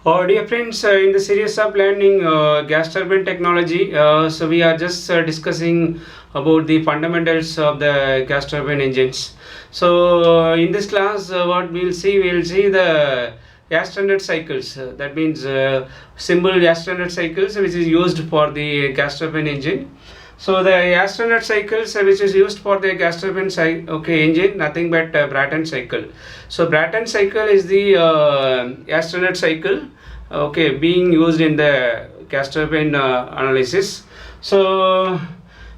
Dear friends, in the series of learning gas turbine technology, so we are just discussing about the fundamentals of the gas turbine engines. So in this class, what we'll see the gas standard cycles. That means simple gas standard cycles, which is used for the gas turbine engine. So the gas standard cycles which is used for the gas turbine engine, nothing but Brayton cycle. So Brayton cycle is the gas standard cycle, being used in the gas turbine analysis. So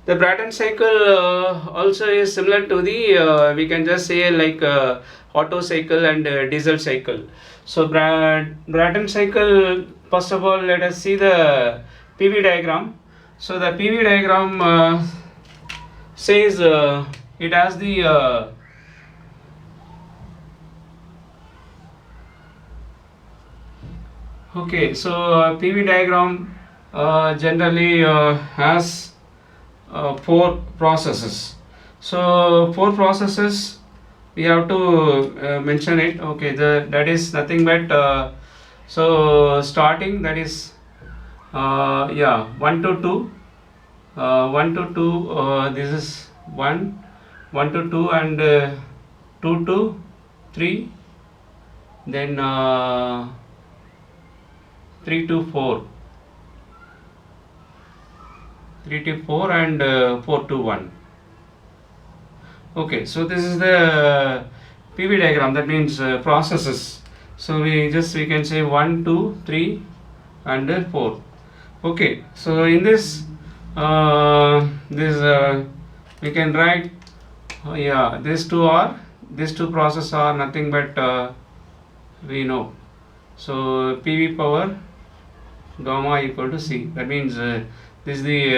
the Brayton cycle also is similar to the we can just say like Otto cycle and diesel cycle. So Brayton cycle, first of all, let us see the PV diagram. So the PV diagram says it has the PV diagram generally has four processes. So four processes we have to mention it. Okay, that is nothing but starting, that is 1 to 2, 1 to 2, this is 1 to 2, and 2 to 3, then 3 to 4, 3 to 4, and 4 to 1. Okay, so this is the PV diagram, that means processes. So we can say 1, 2, 3 and 4. Okay, so in this we can write these two processes are nothing but we know. So PV power gamma equal to C. That means this is the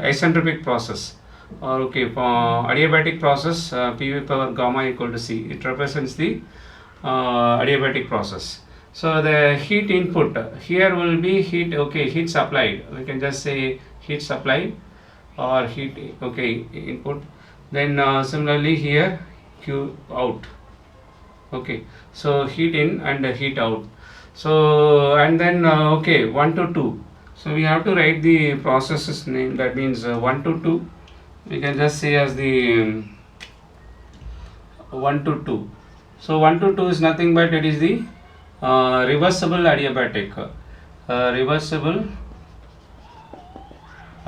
isentropic process, or for adiabatic process, PV power gamma equal to C. It represents the adiabatic process. So the heat input here will be heat supplied. We can just say heat supplied or heat input. Then similarly here Q out. Okay, so heat in and heat out. So and then 1 to 2. So we have to write the processes name. That means 1 to 2. We can just say as the 1 to 2. So 1 to 2 is nothing but it is the reversible adiabatic, reversible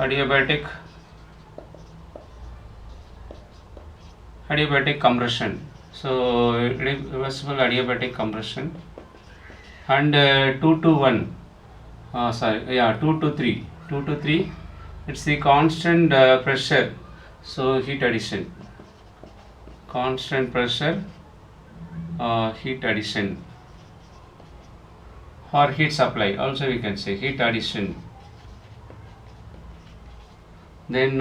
adiabatic compression. So reversible adiabatic compression. And 2 to 1, 2 to 3, 2 to 3, it's the constant pressure. So heat addition, constant pressure heat addition, or heat supply, also we can say heat addition. Then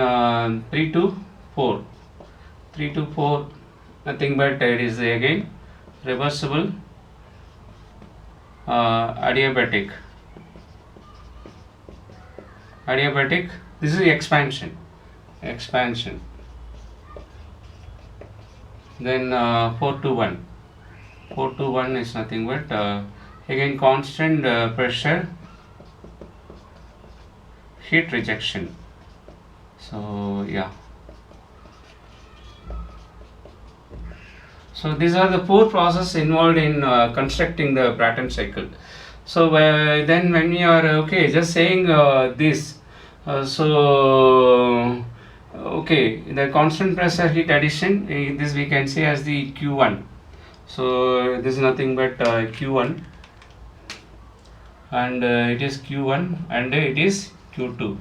3 to 4, 3 to 4, nothing but it is again reversible adiabatic. This is expansion. Then 4 to 1, 4 to 1 is nothing but again constant pressure heat rejection. So so these are the four processes involved in constructing the Brayton cycle. So then when we are just saying this, the constant pressure heat addition, this we can say as the Q1. So this is nothing but Q1, and it is Q1 and it is Q2,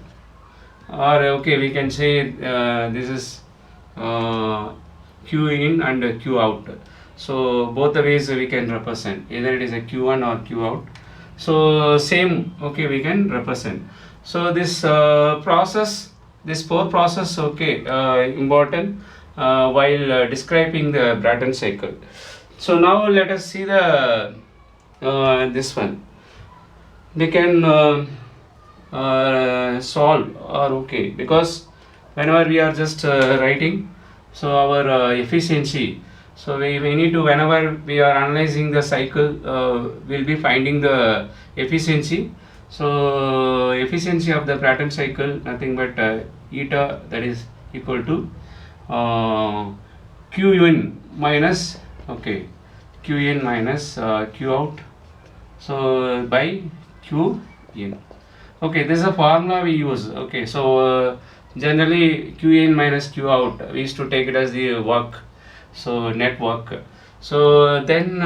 or we can say this is Q in and Q out. So both the ways we can represent, either it is a Q1 or Q out. So same we can represent. So this this four process important while describing the Brayton cycle. So now let us see the this one. We can solve, or because whenever we are just writing, so our efficiency So we need to, whenever we are analyzing the cycle, we'll be finding the efficiency. So efficiency of the Brayton cycle nothing but eta, that is equal to Qn minus, okay, Qn minus Q out, so by Qn. Okay, this is a formula we use. Okay, so generally Qn minus Q out, we used to take it as the work, so net work. So then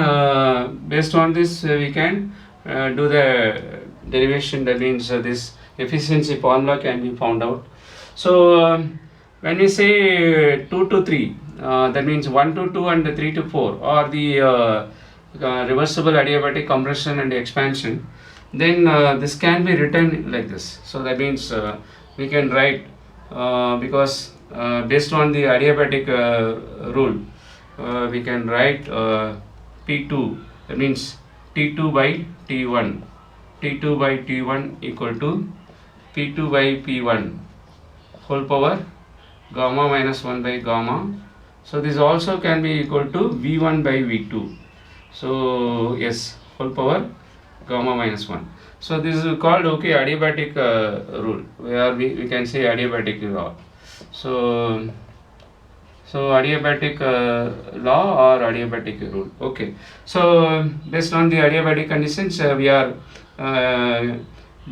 based on this we can do the derivation, that means this efficiency formula can be found out. So when we say 2 to 3, that means 1 to 2 and 3 to 4 are the reversible adiabatic compression and expansion, then this can be written like this. So that means we can write because based on the adiabatic rule, we can write P2, that means T2 by T1, T2 by T1 equal to P2 by P1 whole power gamma minus 1 by gamma. So this also can be equal to V1 by V2. So yes, whole power gamma minus 1. So this is called, okay, adiabatic rule, where we can say adiabatic law. So adiabatic law or adiabatic rule. Okay, so based on the adiabatic conditions we are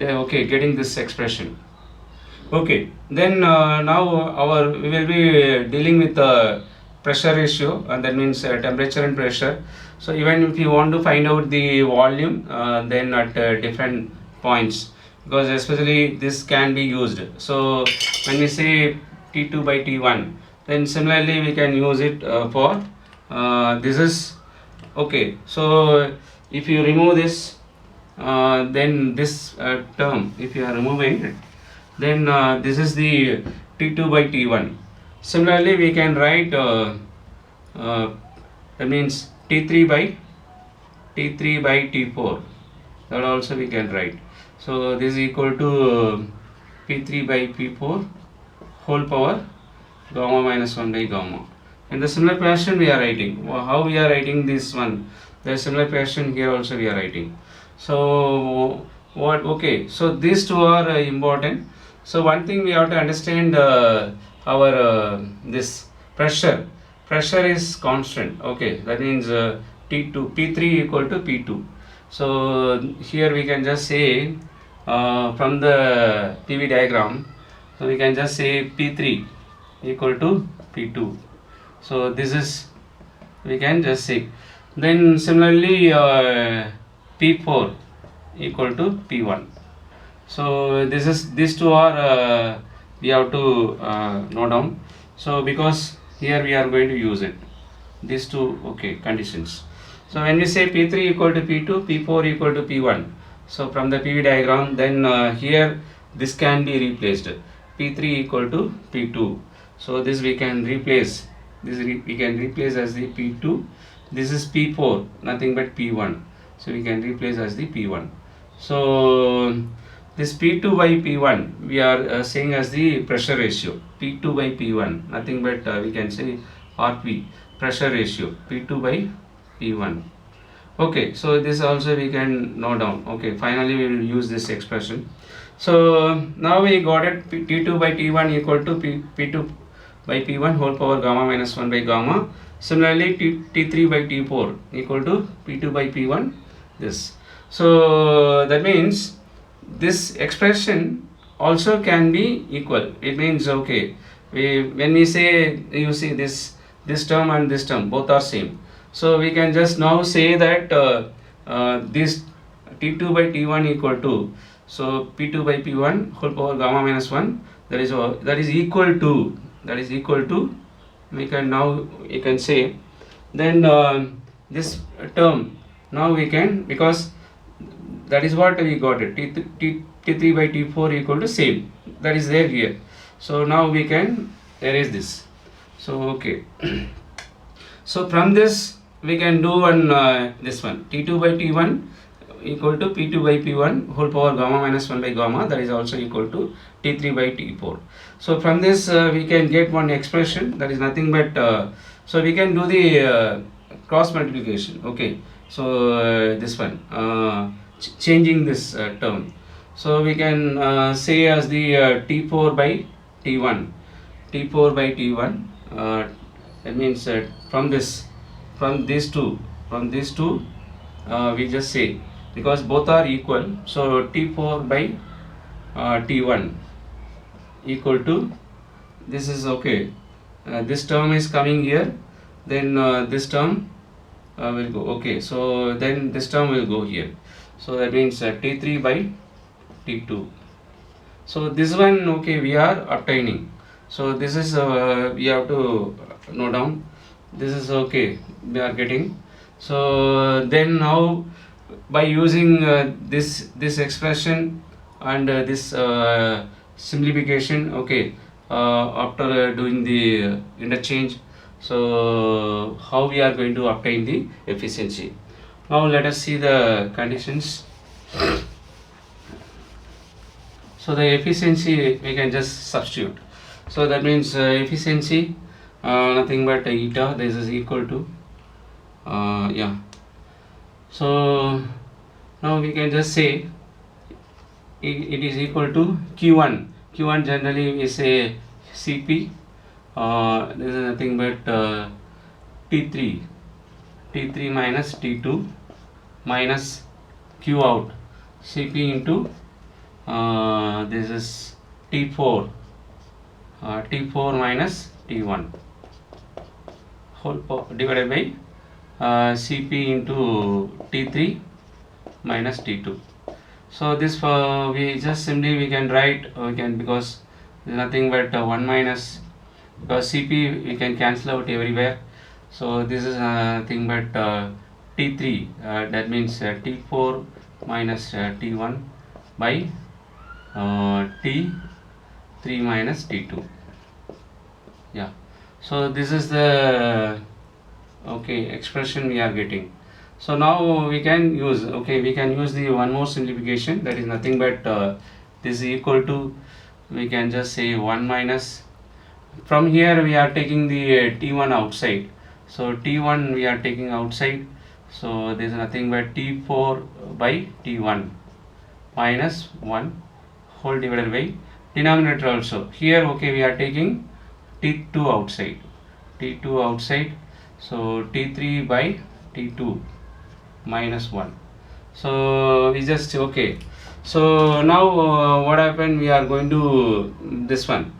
okay, getting this expression. Okay, then now we will be dealing with the pressure ratio, and that means temperature and pressure. So even if you want to find out the volume, then at different points, because especially this can be used. So when we say T2 by T1, then similarly we can use it for this is okay. So if you remove this, then this term, if you are removing it, then this is the T2 by T1. Similarly we can write that means T3 by T4, that also we can write. So this is equal to P3 by P4 whole power gamma minus 1 by gamma. In the similar fashion we are writing, how we are writing this one, the similar fashion here also we are writing. So what, okay, so these two are important. So one thing we have to understand, our this pressure is constant. Okay, that means T2 P3 equal to P2. So here we can just say from the PV diagram, so we can just say P3 equal to P2. So this is, we can just say. Then similarly P4 equal to P1. So this is, these two are we have to note down. So because here we are going to use it, these two, okay, conditions. So when we say P3 equal to P2, P4 equal to P1, so from the PV diagram, then here this can be replaced, P3 equal to P2. So this we can replace, this we can replace as the P2. This is P4, nothing but P1. So we can replace as the P1. So this P2 by P1 we are saying as the pressure ratio, P2 by P1, nothing but we can say RP, pressure ratio, P2 by P1. Okay, so this also we can note down. Okay, finally we will use this expression. So now we got it, T2 by T1 equal to P2 by P1 whole power gamma minus 1 by gamma. Similarly T3 by T4 equal to P2 by P1, this. So that means this expression also can be equal. It means, okay, when we say, you see this term and this term both are same, so we can just now say that this T2 by T1 equal to, so P2 by P1 whole power gamma minus 1, that is equal to, we can now, you can say, then this term now we can, because that is what we got it, T3 by T4 equal to same, that is there here. So now we can erase this. So okay, so from this we can do one this one, T2 by T1 equal to P2 by P1 whole power gamma minus 1 by gamma, that is also equal to T3 by T4. So from this we can get one expression, that is nothing but So we can do the cross multiplication. Okay, so this one changing this term. So we can say as the T4 by T1, T4 by T1. That means from these two, we just say, because both are equal, so T4 by T1 equal to, this is okay, this term is coming here, then this term will go, okay, so then this term will go here, so that means T3 by T2. So this one, okay, we are obtaining, so this is we have to note down, this is okay, we are getting. So then now by using this expression and this simplification, okay, after doing the interchange, so how we are going to obtain the efficiency. Now let us see the conditions. So the efficiency we can just substitute. So that means efficiency nothing but eta, this is equal to yeah. So now we can just say it is equal to Q1. Q1 generally we say Cp. This is nothing but T3. T3 minus T2 minus Q out. Cp into this is T4. T4 minus T1 whole divided by Cp into T3 minus T2. So this we just simply we can write, we can, because nothing but 1 minus, because Cp we can cancel out everywhere, so this is nothing but T3, that means T4 minus T1 by T3 minus T2. Yeah, so this is the okay expression we are getting. So now we can use, okay, we can use the one more simplification, that is nothing but this is equal to, we can just say 1 minus, from here we are taking the T1 outside, so T1 we are taking outside, so this is nothing but T4 by T1 minus 1 whole divided by denominator also. Here, okay, we are taking T2 outside, T2 outside, so T3 by T2 minus 1. So we just, okay, so now what happened, we are going to this one,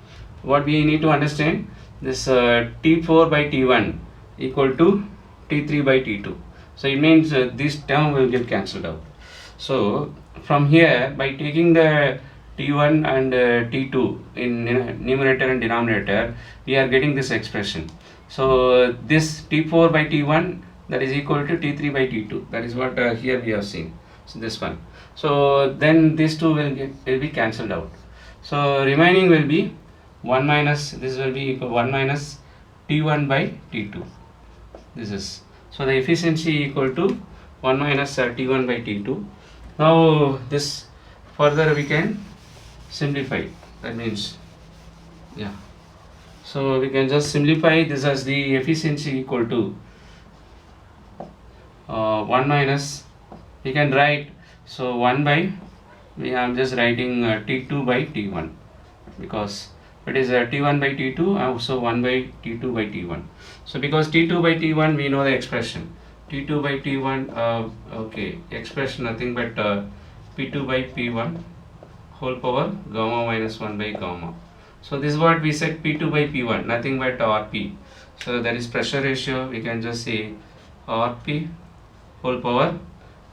what we need to understand, this T4 by T1 equal to T3 by T2. So it means this term will get cancelled out. So from here, by taking the T1 and T2 in numerator and denominator, we are getting this expression. So this T4 by T1, that is equal to T3 by T2, that is what here we have seen. So this one, so then these two will be cancelled out, so remaining will be 1 minus, this will be equal 1 minus T1 by T2, this is, so the efficiency equal to 1 minus T1 by T2. Now this further we can simplify, that means, yeah, so we can just simplify this as the efficiency equal to 1 minus, we can write, so 1 by, we are just writing T2 by T1, because it is T1 by T2, also 1 by T2 by T1. So because T2 by T1 we know the expression, T2 by T1, okay, expression nothing but P2 by P1 whole power gamma minus 1 by gamma. So this is what we said, P2 by P1, nothing but RP. So that is pressure ratio, we can just say RP whole power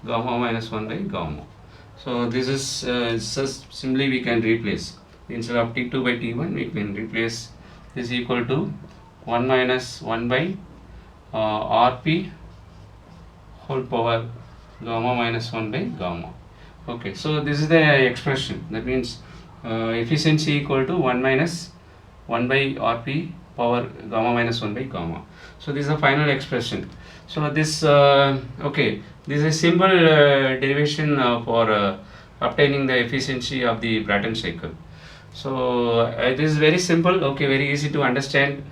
gamma minus 1 by gamma. So this is just simply we can replace, instead of T2 by T1 we can replace this equal to 1 minus 1 by RP whole power gamma minus 1 by gamma. Okay, so this is the expression, that means efficiency equal to 1 minus 1 by RP power gamma minus 1 by gamma. So this is the final expression. So this okay, this is simple derivation for obtaining the efficiency of the Brayton cycle. So it is very simple, okay, very easy to understand.